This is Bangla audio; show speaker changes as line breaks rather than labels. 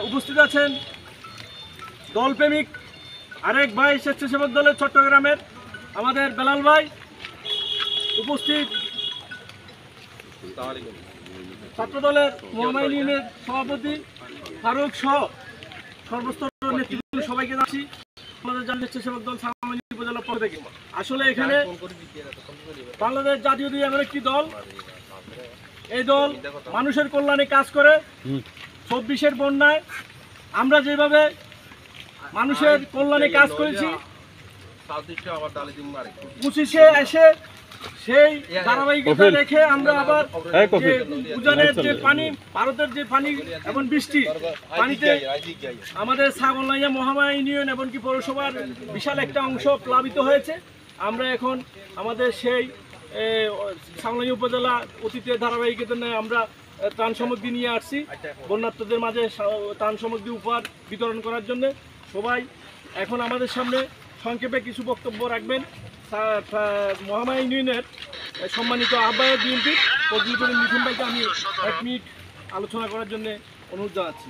উপস্থিত আছেন দলপ্রেমিক আরেক ভাই স্বেচ্ছাসেবক দলের চট্টগ্রামের আমাদের বেলাল ভাই, উপস্থিত ছাত্রদলের মহামায়ী ইউনিয়নের সভাপতি ফারুক সহ সর্বস্তরের নেতৃত্ব সবাইকে জানাচ্ছি আমাদের স্বেচ্ছাসেবক দল সামান্য উপজেলা পক্ষ থেকে। আসলে এখানে বাংলাদেশ জাতীয়তাবাদী এমন একটি দল, এই দল মানুষের কল্যাণে কাজ করে। ২৪-এর বন্যায় আমরা যেভাবে মানুষের কল্যাণে কাজ করেছি, ২৫-এ এসে সেই ধারাবাহিকতা রেখে আমরা আবার উজানের যে পানি, ভারতের যে পানি এবং বৃষ্টি পানিতে আমাদের ছাগলনাইয়া মহামায়ী ইউনিয়ন এমনকি পৌরসভার বিশাল একটা অংশ প্লাবিত হয়েছে। আমরা এখন আমাদের সেই ছাগলনাইয়া উপজেলা অতীতের ধারাবাহিকতা নিয়ে আমরা ত্রাণ সামগ্রী নিয়ে আসছি বন্যার্তদের মাঝে ত্রাণ সামগ্রী উপহার বিতরণ করার জন্য। সবাই এখন আমাদের সামনে সংক্ষেপে কিছু বক্তব্য রাখবেন মহামায়ী ইউনিয়নের সম্মানিত আহ্বায়ক বিএনপি ফজলুল করিম মিঠুন ভাইকে আমি 1 মিনিট আলোচনা করার জন্য অনুরোধ জানাচ্ছি।